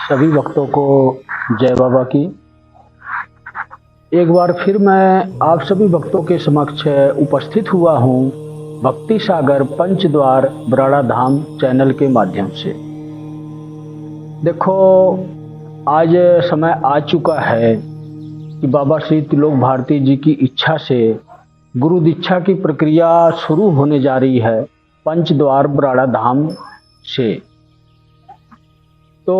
सभी भक्तों को जय बाबा की। एक बार फिर मैं आप सभी भक्तों के समक्ष उपस्थित हुआ हूँ भक्ति सागर पंचद्वार बराड़ा धाम चैनल के माध्यम से। देखो, आज समय आ चुका है कि बाबा श्री त्रिलोक भारती जी की इच्छा से गुरु दीक्षा की प्रक्रिया शुरू होने जा रही है पंचद्वार बराड़ा धाम से। तो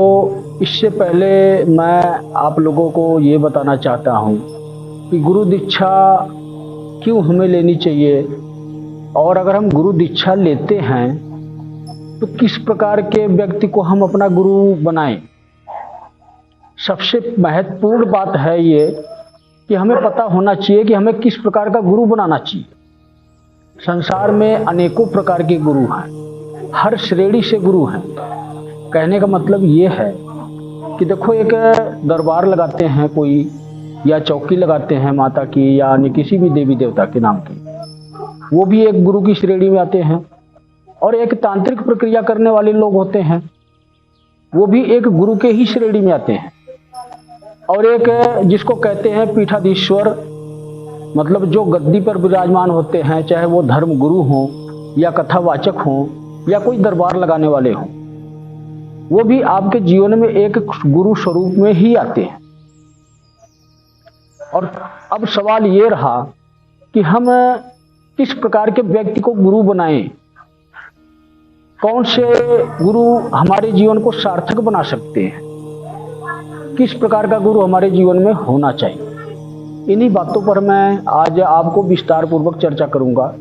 इससे पहले मैं आप लोगों को ये बताना चाहता हूँ कि गुरु दीक्षा क्यों हमें लेनी चाहिए, और अगर हम गुरु दीक्षा लेते हैं तो किस प्रकार के व्यक्ति को हम अपना गुरु बनाएं। सबसे महत्वपूर्ण बात है ये कि हमें पता होना चाहिए कि हमें किस प्रकार का गुरु बनाना चाहिए। संसार में अनेकों प्रकार के गुरु हैं, हर श्रेणी से गुरु हैं। कहने का मतलब ये है कि देखो, एक दरबार लगाते हैं कोई, या चौकी लगाते हैं माता की या अन्य किसी भी देवी देवता के नाम की, वो भी एक गुरु की श्रेणी में आते हैं। और एक तांत्रिक प्रक्रिया करने वाले लोग होते हैं, वो भी एक गुरु के ही श्रेणी में आते हैं। और एक जिसको कहते हैं पीठाधीश्वर, मतलब जो गद्दी पर विराजमान होते हैं, चाहे वो धर्म गुरु हों या कथावाचक हों या कोई दरबार लगाने वाले हों, वो भी आपके जीवन में एक गुरु स्वरूप में ही आते हैं। और अब सवाल ये रहा कि हम किस प्रकार के व्यक्ति को गुरु बनाएं, कौन से गुरु हमारे जीवन को सार्थक बना सकते हैं, किस प्रकार का गुरु हमारे जीवन में होना चाहिए। इन्हीं बातों पर मैं आज आपको विस्तार पूर्वक चर्चा करूंगा।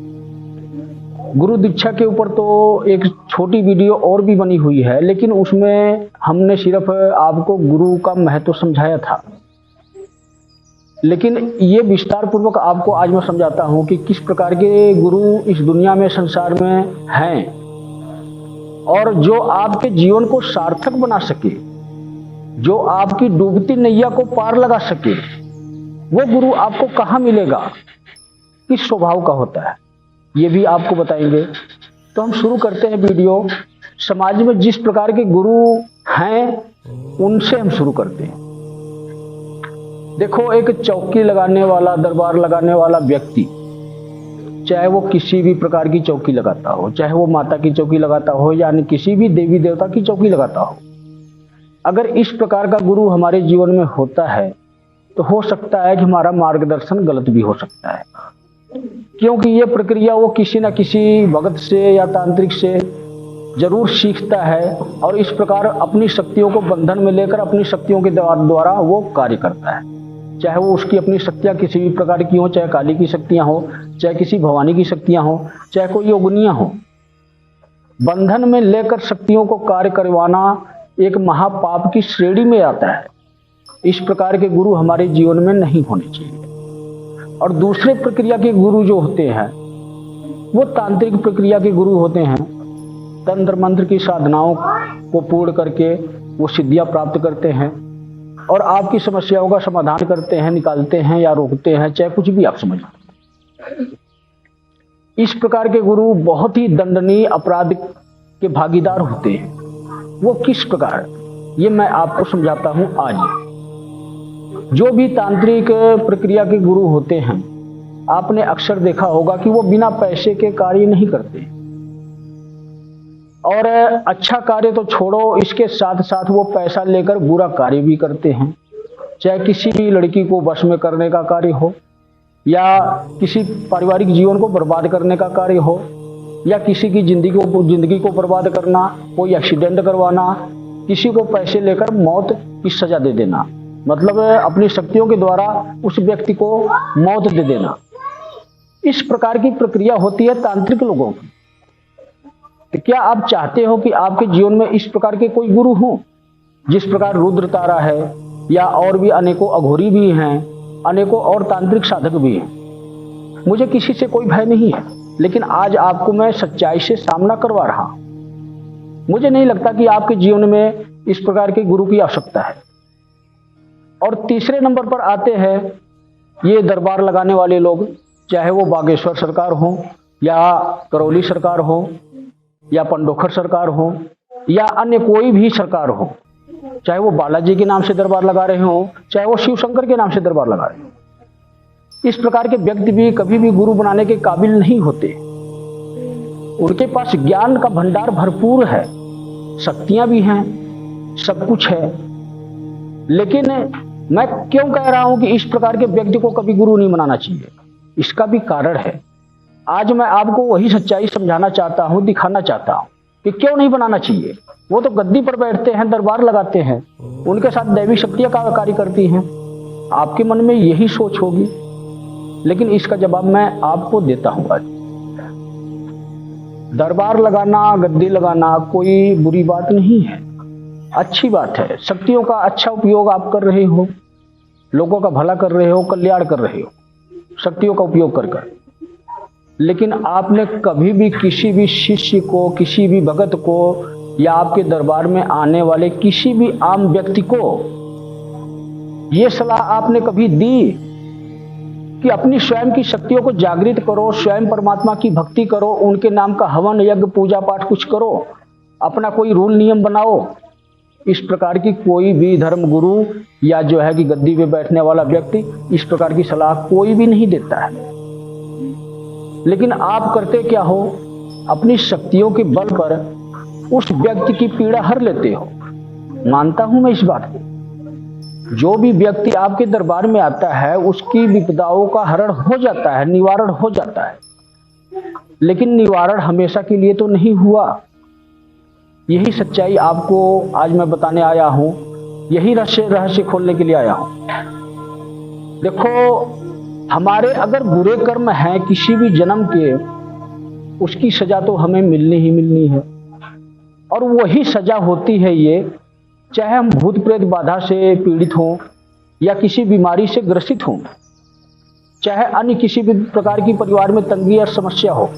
गुरु दीक्षा के ऊपर तो एक छोटी वीडियो और भी बनी हुई है, लेकिन उसमें हमने सिर्फ आपको गुरु का महत्व समझाया था। लेकिन ये विस्तार पूर्वक आपको आज मैं समझाता हूँ कि किस प्रकार के गुरु इस दुनिया में, संसार में हैं, और जो आपके जीवन को सार्थक बना सके, जो आपकी डूबती नैया को पार लगा सके, वो गुरु आपको कहाँ मिलेगा, किस स्वभाव का होता है, ये भी आपको बताएंगे। तो हम शुरू करते हैं वीडियो। समाज में जिस प्रकार के गुरु हैं उनसे हम शुरू करते हैं। देखो, एक चौकी लगाने वाला, दरबार लगाने वाला व्यक्ति, चाहे वो किसी भी प्रकार की चौकी लगाता हो, चाहे वो माता की चौकी लगाता हो या किसी भी देवी देवता की चौकी लगाता हो, अगर इस प्रकार का गुरु हमारे जीवन में होता है तो हो सकता है कि हमारा मार्गदर्शन गलत भी हो सकता है, क्योंकि ये प्रक्रिया वो किसी न किसी भगत से या तांत्रिक से जरूर सीखता है, और इस प्रकार अपनी शक्तियों को बंधन में लेकर अपनी शक्तियों के द्वारा वो कार्य करता है। चाहे वो उसकी अपनी शक्तियाँ किसी भी प्रकार की हो, चाहे काली की शक्तियाँ हो, चाहे किसी भवानी की शक्तियाँ हो, चाहे कोई योगिनियाँ हो, बंधन में लेकर शक्तियों को कार्य करवाना एक महापाप की श्रेणी में आता है। इस प्रकार के गुरु हमारे जीवन में नहीं होने चाहिए। और दूसरे प्रक्रिया के गुरु जो होते हैं वो तांत्रिक प्रक्रिया के गुरु होते हैं। तंत्र मंत्र की साधनाओं को पूर्ण करके वो सिद्धियां प्राप्त करते हैं और आपकी समस्याओं का समाधान करते हैं, निकालते हैं या रोकते हैं, चाहे कुछ भी आप समझ लो। इस प्रकार के गुरु बहुत ही दंडनीय अपराध के भागीदार होते हैं। वो किस प्रकार, ये मैं आपको समझाता हूं आज। जो भी तांत्रिक प्रक्रिया के गुरु होते हैं, आपने अक्सर देखा होगा कि वो बिना पैसे के कार्य नहीं करते, और अच्छा कार्य तो छोड़ो, इसके साथ साथ वो पैसा लेकर बुरा कार्य भी करते हैं। चाहे किसी भी लड़की को वश में करने का कार्य हो, या किसी पारिवारिक जीवन को बर्बाद करने का कार्य हो, या किसी की जिंदगी को बर्बाद करना, कोई एक्सीडेंट करवाना, किसी को पैसे लेकर मौत की सजा दे देना, मतलब अपनी शक्तियों के द्वारा उस व्यक्ति को मौत दे देना। इस प्रकार की प्रक्रिया होती है तांत्रिक लोगों की। तो क्या आप चाहते हो कि आपके जीवन में इस प्रकार के कोई गुरु हो? जिस प्रकार रुद्र तारा है, या और भी अनेकों अघोरी भी हैं, अनेकों और तांत्रिक साधक भी हैं। मुझे किसी से कोई भय नहीं है, लेकिन आज आपको मैं सच्चाई से सामना करवा रहा हूं। मुझे नहीं लगता कि आपके जीवन में इस प्रकार के गुरु की आवश्यकता है। और तीसरे नंबर पर आते हैं ये दरबार लगाने वाले लोग, चाहे वो बागेश्वर सरकार हो, या करौली सरकार हो, या पंडोखर सरकार हो, या अन्य कोई भी सरकार हो। चाहे वो बालाजी के नाम से दरबार लगा रहे हो, चाहे वो शिव शंकर के नाम से दरबार लगा रहे हो। इस प्रकार के व्यक्ति भी कभी भी गुरु बनाने के काबिल नहीं होते। उनके पास ज्ञान का भंडार भरपूर है, शक्तियां भी हैं, सब कुछ है, लेकिन मैं क्यों कह रहा हूं कि इस प्रकार के व्यक्ति को कभी गुरु नहीं बनाना चाहिए? इसका भी कारण है। आज मैं आपको वही सच्चाई समझाना चाहता हूं, दिखाना चाहता हूं कि क्यों नहीं बनाना चाहिए। वो तो गद्दी पर बैठते हैं, दरबार लगाते हैं, उनके साथ दैवी शक्तियां कार्य करती हैं। आपके मन में यही सोच होगी, लेकिन इसका जवाब मैं आपको देता हूं। आज दरबार लगाना, गद्दी लगाना कोई बुरी बात नहीं है, अच्छी बात है। शक्तियों का अच्छा उपयोग आप कर रहे हो, लोगों का भला कर रहे हो, कल्याण कर रहे हो शक्तियों का उपयोग कर। लेकिन आपने कभी भी किसी भी शिष्य को, किसी भी भगत को, या आपके दरबार में आने वाले किसी भी आम व्यक्ति को यह सलाह आपने कभी दी कि अपनी स्वयं की शक्तियों को जागृत करो, स्वयं परमात्मा की भक्ति करो, उनके नाम का हवन यज्ञ पूजा पाठ कुछ करो, अपना कोई रूल नियम बनाओ? इस प्रकार की कोई भी धर्म गुरु या जो है कि गद्दी पे बैठने वाला व्यक्ति इस प्रकार की सलाह कोई भी नहीं देता है। लेकिन आप करते क्या हो? अपनी शक्तियों के बल पर उस व्यक्ति की पीड़ा हर लेते हो। मानता हूं मैं इस बात को। जो भी व्यक्ति आपके दरबार में आता है उसकी विपदाओं का हरण हो जाता है, निवारण हो जाता है, लेकिन निवारण हमेशा के लिए तो नहीं हुआ। यही सच्चाई आपको आज मैं बताने आया हूं, यही रहस्य खोलने के लिए आया हूं। देखो, हमारे अगर बुरे कर्म हैं किसी भी जन्म के, उसकी सजा तो हमें मिलनी ही मिलनी है। और वही सजा होती है ये, चाहे हम भूत प्रेत बाधा से पीड़ित हों या किसी बीमारी से ग्रसित हों, चाहे अन्य किसी भी प्रकार की परिवार में तंगी या समस्या हो,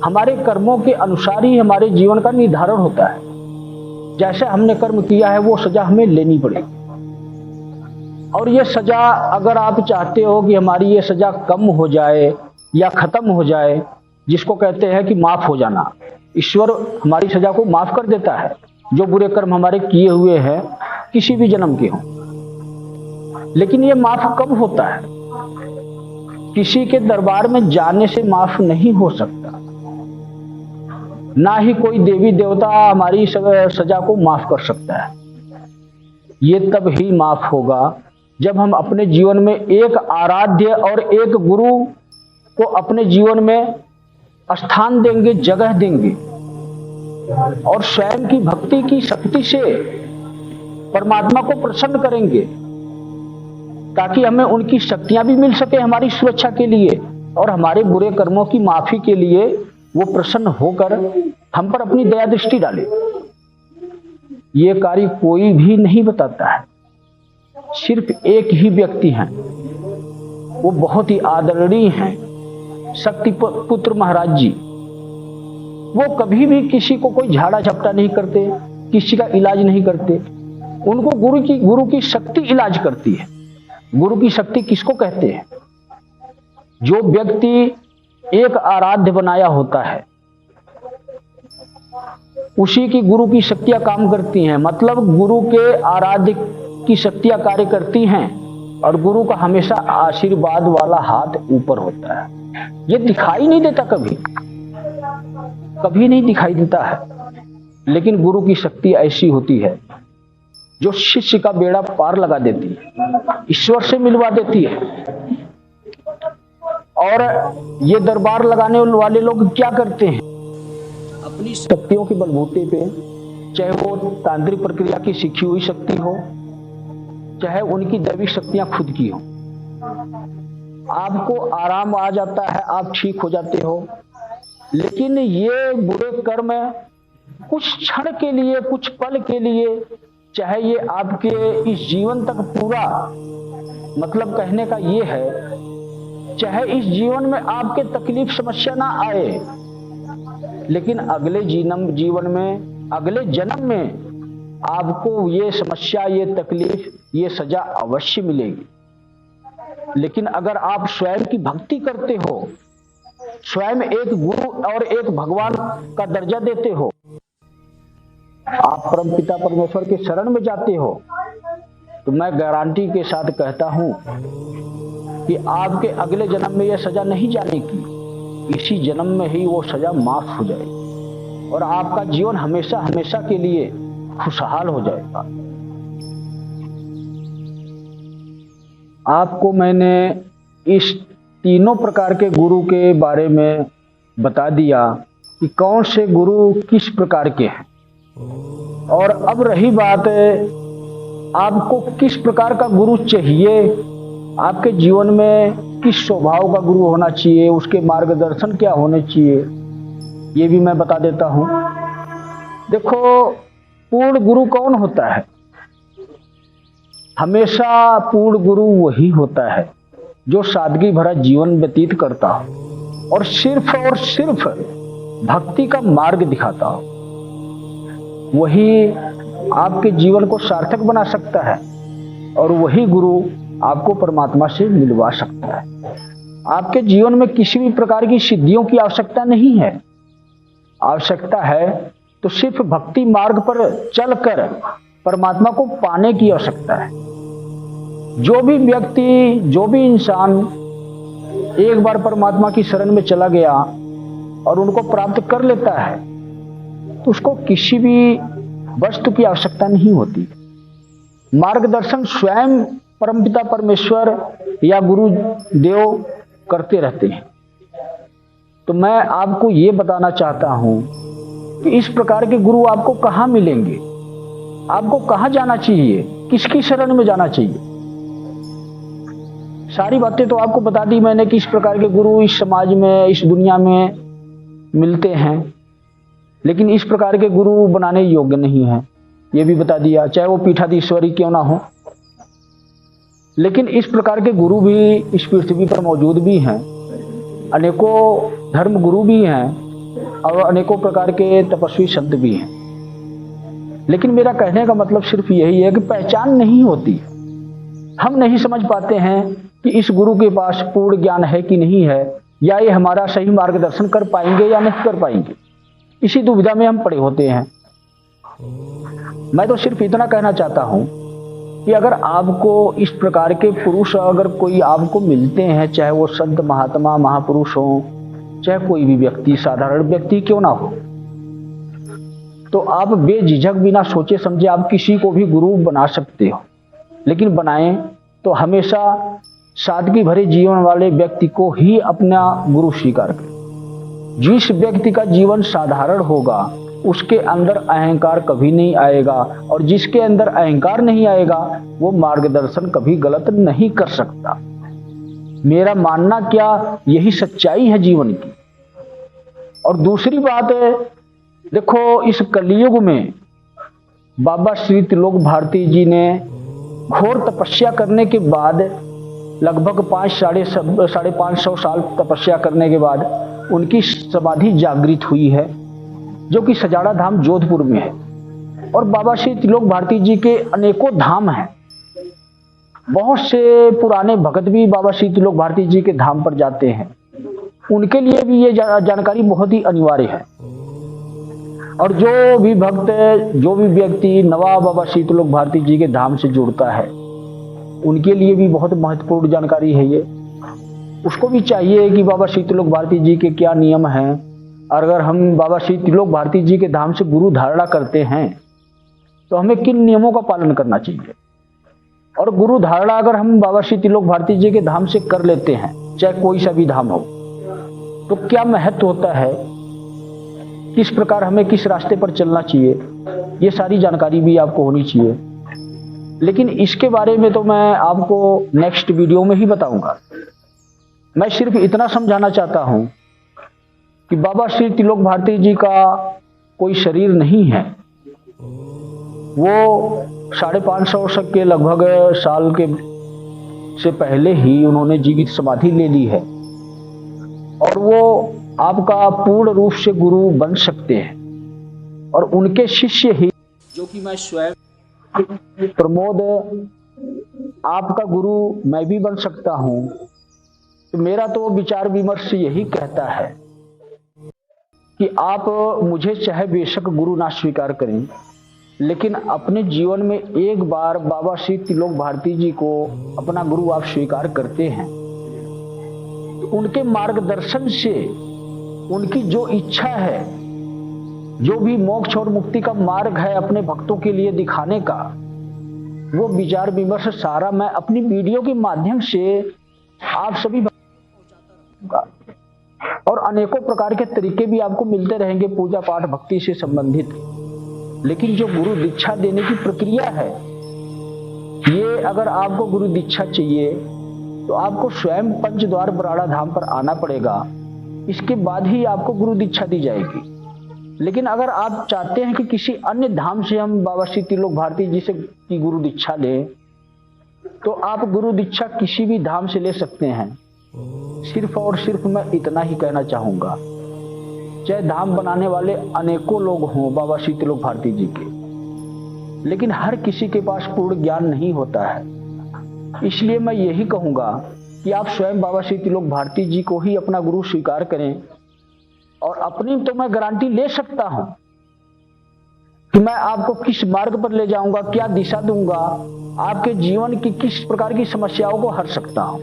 हमारे कर्मों के अनुसार ही हमारे जीवन का निर्धारण होता है। जैसे हमने कर्म किया है वो सजा हमें लेनी पड़ेगी। और ये सजा, अगर आप चाहते हो कि हमारी ये सजा कम हो जाए या खत्म हो जाए, जिसको कहते हैं कि माफ हो जाना, ईश्वर हमारी सजा को माफ कर देता है। जो बुरे कर्म हमारे किए हुए हैं किसी भी जन्म के हों, लेकिन ये माफ कब होता है? किसी के दरबार में जाने से माफ नहीं हो सकता। ना ही कोई देवी देवता हमारी सजा को माफ कर सकता है। ये तब ही माफ होगा जब हम अपने जीवन में एक आराध्य और एक गुरु को अपने जीवन में स्थान देंगे, जगह देंगे, और स्वयं की भक्ति की शक्ति से परमात्मा को प्रसन्न करेंगे, ताकि हमें उनकी शक्तियां भी मिल सके हमारी सुरक्षा के लिए, और हमारे बुरे कर्मों की माफी के लिए वो प्रसन्न होकर हम पर अपनी दया दृष्टि डाले। ये कार्य कोई भी नहीं बताता है, सिर्फ एक ही व्यक्ति हैं, वो बहुत ही आदरणीय हैं, शक्ति पुत्र महाराज जी। वो कभी भी किसी को कोई झाड़ा झपटा नहीं करते, किसी का इलाज नहीं करते। उनको गुरु की शक्ति इलाज करती है। गुरु की शक्ति किसको कहते हैं? जो व्यक्ति एक आराध्य बनाया होता है, उसी की गुरु की शक्तियां काम करती हैं। मतलब गुरु के आराध्य की शक्तियां कार्य करती हैं, और गुरु का हमेशा आशीर्वाद वाला हाथ ऊपर होता है। ये दिखाई नहीं देता, कभी नहीं दिखाई देता है, लेकिन गुरु की शक्ति ऐसी होती है जो शिष्य का बेड़ा पार लगा देती है, ईश्वर से मिलवा देती है। और ये दरबार लगाने वाले लोग क्या करते हैं? अपनी शक्तियों के बलबूते पे, चाहे वो तांत्रिक प्रक्रिया की सीखी हुई शक्ति हो, चाहे उनकी दैविक शक्तियां खुद की हो, आपको आराम आ जाता है, आप ठीक हो जाते हो। लेकिन ये बुरे कर्म कुछ क्षण के लिए, कुछ पल के लिए, चाहे ये आपके इस जीवन तक पूरा, मतलब कहने का ये है, चाहे इस जीवन में आपके तकलीफ समस्या ना आए, लेकिन अगले जीवन में, अगले जन्म में आपको ये समस्या, ये तकलीफ, ये सजा अवश्य मिलेगी। लेकिन अगर आप स्वयं की भक्ति करते हो, स्वयं एक गुरु और एक भगवान का दर्जा देते हो, आप परम पिता परमेश्वर के शरण में जाते हो, तो मैं गारंटी के साथ कहता हूं कि आपके अगले जन्म में यह सजा नहीं जाने की, इसी जन्म में ही वो सजा माफ हो जाएगी और आपका जीवन हमेशा हमेशा के लिए खुशहाल हो जाएगा। आपको मैंने इस तीनों प्रकार के गुरु के बारे में बता दिया कि कौन से गुरु किस प्रकार के हैं, और अब रही बात आपको किस प्रकार का गुरु चाहिए, आपके जीवन में किस स्वभाव का गुरु होना चाहिए, उसके मार्गदर्शन क्या होने चाहिए, ये भी मैं बता देता हूं। देखो, पूर्ण गुरु कौन होता है? हमेशा पूर्ण गुरु वही होता है जो सादगी भरा जीवन व्यतीत करता हो और सिर्फ भक्ति का मार्ग दिखाता हो। वही आपके जीवन को सार्थक बना सकता है और वही गुरु आपको परमात्मा से मिलवा सकता है। आपके जीवन में किसी भी प्रकार की सिद्धियों की आवश्यकता नहीं है। आवश्यकता है तो सिर्फ भक्ति मार्ग पर चलकर परमात्मा को पाने की आवश्यकता है। जो भी व्यक्ति, जो भी इंसान एक बार परमात्मा की शरण में चला गया और उनको प्राप्त कर लेता है, तो उसको किसी भी वस्तु की आवश्यकता नहीं होती। मार्गदर्शन स्वयं परमपिता परमेश्वर या गुरु देव करते रहते हैं। तो मैं आपको ये बताना चाहता हूं कि इस प्रकार के गुरु आपको कहां मिलेंगे, आपको कहां जाना चाहिए, किसकी शरण में जाना चाहिए। सारी बातें तो आपको बता दी मैंने कि इस प्रकार के गुरु इस समाज में, इस दुनिया में मिलते हैं, लेकिन इस प्रकार के गुरु बनाने योग्य नहीं है, ये भी बता दिया, चाहे वो पीठाधीश्वरी क्यों ना हो। लेकिन इस प्रकार के गुरु भी इस पृथ्वी पर मौजूद भी हैं, अनेकों धर्म गुरु भी हैं और अनेकों प्रकार के तपस्वी संत भी हैं। लेकिन मेरा कहने का मतलब सिर्फ यही है कि पहचान नहीं होती। हम नहीं समझ पाते हैं कि इस गुरु के पास पूर्ण ज्ञान है कि नहीं है, या ये हमारा सही मार्गदर्शन कर पाएंगे या नहीं कर पाएंगे। इसी दुविधा में हम पड़े होते हैं। मैं तो सिर्फ इतना कहना चाहता हूं कि अगर आपको इस प्रकार के पुरुष अगर कोई आपको मिलते हैं, चाहे वो संत महात्मा महापुरुष हो, चाहे कोई भी व्यक्ति, साधारण व्यक्ति क्यों ना हो, तो आप बेझिझक बिना सोचे समझे आप किसी को भी गुरु बना सकते हो। लेकिन बनाएं तो हमेशा सादगी भरे जीवन वाले व्यक्ति को ही अपना गुरु स्वीकार करें। जिस व्यक्ति का जीवन साधारण होगा उसके अंदर अहंकार कभी नहीं आएगा, और जिसके अंदर अहंकार नहीं आएगा वो मार्गदर्शन कभी गलत नहीं कर सकता। मेरा मानना क्या, यही सच्चाई है जीवन की। और दूसरी बात है, देखो इस कलयुग में बाबा श्री त्रिलोक भारती जी ने घोर तपस्या करने के बाद, लगभग 500-550 साल तपस्या करने के बाद उनकी समाधि जागृत हुई है, जो कि सजाड़ा धाम जोधपुर में है। और बाबा श्री त्रिलोक भारती जी के अनेकों धाम हैं। बहुत से पुराने भगत भी बाबा श्री त्रिलोक भारती जी के धाम पर जाते हैं। उनके लिए भी ये जानकारी बहुत ही अनिवार्य है। और जो भी भक्त, जो भी व्यक्ति नवा बाबा श्री त्रिलोक भारती जी के धाम से जुड़ता है, उनके लिए भी बहुत महत्वपूर्ण जानकारी है ये। उसको भी चाहिए कि बाबा श्री त्रिलोक भारती जी के क्या नियम हैं। अगर हम बाबा श्री त्रिलोक भारती जी के धाम से गुरु धारणा करते हैं तो हमें किन नियमों का पालन करना चाहिए। और गुरु धारणा अगर हम बाबा श्री त्रिलोक भारती जी के धाम से कर लेते हैं, चाहे कोई सा भी धाम हो, तो क्या महत्व होता है, किस प्रकार हमें किस रास्ते पर चलना चाहिए, ये सारी जानकारी भी आपको होनी चाहिए। लेकिन इसके बारे में तो मैं आपको नेक्स्ट वीडियो में ही बताऊंगा। मैं सिर्फ इतना समझाना चाहता हूं कि बाबा श्री त्रिलोक भारती जी का कोई शरीर नहीं है। वो 550 के लगभग साल के से पहले ही उन्होंने जीवित समाधि ले ली है, और वो आपका पूर्ण रूप से गुरु बन सकते हैं। और उनके शिष्य ही, जो कि मैं स्वयं प्रमोद, आपका गुरु मैं भी बन सकता हूं। तो मेरा तो विचार विमर्श यही कहता है कि आप मुझे चाहे बेशक गुरु ना स्वीकार करें, लेकिन अपने जीवन में एक बार बाबा श्री त्रिलोक भारती जी को अपना गुरु आप स्वीकार करते हैं, तो उनके मार्गदर्शन से उनकी जो इच्छा है, जो भी मोक्ष और मुक्ति का मार्ग है अपने भक्तों के लिए दिखाने का, वो विचार विमर्श सारा मैं अपनी वीडियो के माध्यम से आप सभी और अनेकों प्रकार के तरीके भी आपको मिलते रहेंगे पूजा पाठ भक्ति से संबंधित। लेकिन जो गुरु दीक्षा देने की प्रक्रिया है, ये अगर आपको गुरु दीक्षा चाहिए तो आपको स्वयं पंचद्वार बराड़ा धाम पर आना पड़ेगा, इसके बाद ही आपको गुरु दीक्षा दी जाएगी। लेकिन अगर आप चाहते हैं कि किसी अन्य धाम से हम बाबा श्री त्रिलोक भारती जी से की गुरु दीक्षा लें, तो आप गुरु दीक्षा किसी भी धाम से ले सकते हैं। सिर्फ और सिर्फ मैं इतना ही कहना चाहूंगा, चाहे धाम बनाने वाले अनेकों लोग हों बाबा श्री त्रिलोक भारती जी के, लेकिन हर किसी के पास पूर्ण ज्ञान नहीं होता है। इसलिए मैं यही कहूंगा कि आप स्वयं बाबा श्री त्रिलोक भारती जी को ही अपना गुरु स्वीकार करें। और अपनी तो मैं गारंटी ले सकता हूं कि मैं आपको किस मार्ग पर ले जाऊंगा, क्या दिशा दूंगा, आपके जीवन की किस प्रकार की समस्याओं को हर सकता हूं।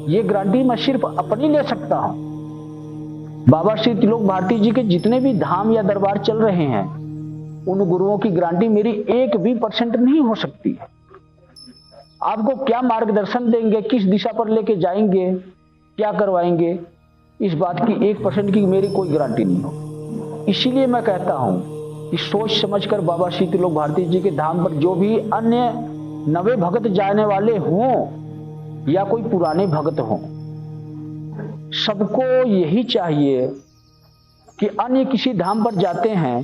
ये गारंटी मैं सिर्फ अपनी ले सकता हूं। बाबा श्री त्रिलोक भारती जी के जितने भी धाम या दरबार चल रहे हैं, उन गुरुओं की गारंटी मेरी 1% नहीं हो सकती है। आपको क्या मार्गदर्शन देंगे, किस दिशा पर लेके जाएंगे, क्या करवाएंगे, इस बात की 1% की मेरी कोई गारंटी नहीं हो। इसीलिए मैं कहता हूं कि सोच समझकर बाबा श्री त्रिलोक भारती जी के धाम पर जो भी अन्य नवे भगत जाने वाले हों या कोई पुराने भगत हों, सबको यही चाहिए कि अन्य किसी धाम पर जाते हैं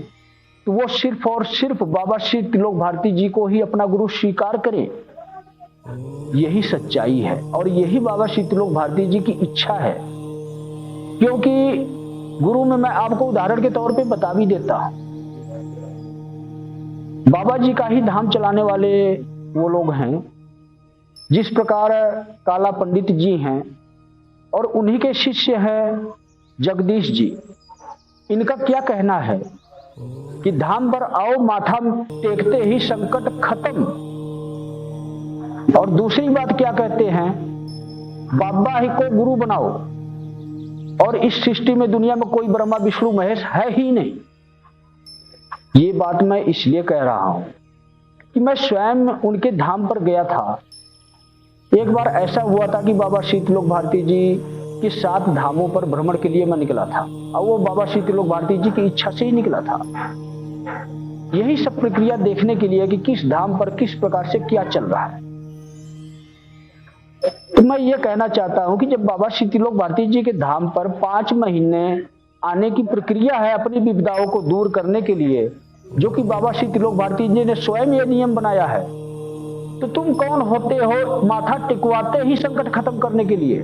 तो वो सिर्फ और सिर्फ बाबा श्री त्रिलोक भारती जी को ही अपना गुरु स्वीकार करें। यही सच्चाई है और यही बाबा श्री त्रिलोक भारती जी की इच्छा है। क्योंकि गुरु में मैं आपको उदाहरण के तौर पे बता भी देता हूं, बाबा जी का ही धाम चलाने वाले वो लोग हैं, जिस प्रकार काला पंडित जी हैं और उन्हीं के शिष्य हैं जगदीश जी। इनका क्या कहना है कि धाम पर आओ माथा टेकते ही संकट खत्म। और दूसरी बात क्या कहते हैं, बाबा ही को गुरु बनाओ और इस सृष्टि में दुनिया में कोई ब्रह्मा विष्णु महेश है ही नहीं। ये बात मैं इसलिए कह रहा हूं कि मैं स्वयं उनके धाम पर गया था। एक बार ऐसा हुआ था कि बाबा श्री त्रिलोक भारती जी के 7 धामों पर भ्रमण के लिए मैं निकला था और वो बाबा श्री त्रिलोक भारती जी की इच्छा से ही निकला था। यही सब प्रक्रिया देखने के लिए कि किस धाम पर किस प्रकार से क्या चल रहा है। तो मैं ये कहना चाहता हूं कि जब बाबा श्री त्रिलोक भारती जी के धाम पर 5 महीने आने की प्रक्रिया है अपनी विपदाओं को दूर करने के लिए, जो कि बाबा श्री त्रिलोक भारती जी ने स्वयं ये नियम बनाया है, तो तुम कौन होते हो माथा टिकवाते ही संकट खत्म करने के लिए?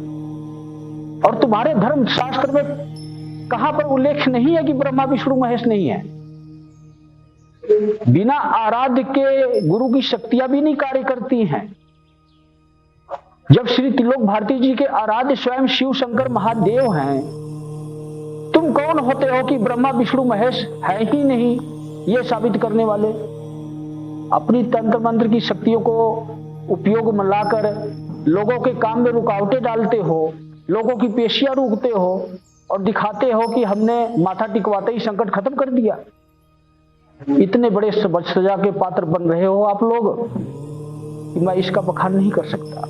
और तुम्हारे धर्म शास्त्र में कहां पर उल्लेख नहीं है कि ब्रह्मा विष्णु महेश नहीं है? बिना आराध्य के गुरु की शक्तियां भी नहीं कार्य करती हैं। जब श्री त्रिलोक भारती जी के आराध्य स्वयं शिव शंकर महादेव हैं, तुम कौन होते हो कि ब्रह्मा विष्णु महेश है ही नहीं ये साबित करने वाले? अपनी तंत्र मंत्र की शक्तियों को उपयोग में लाकर लोगों के काम में रुकावटें डालते हो, लोगों की पेशियां रोकते हो और दिखाते हो कि हमने माथा टिकवाते ही संकट खत्म कर दिया। इतने बड़े सजा के पात्र बन रहे हो आप लोग कि मैं इसका बखान नहीं कर सकता।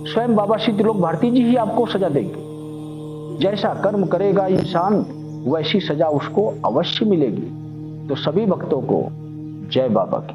स्वयं बाबा श्री त्रिलोक भारती जी ही आपको सजा देंगे। जैसा कर्म करेगा इंसान वैसी सजा उसको अवश्य मिलेगी। तो सभी भक्तों को जय बाबा की।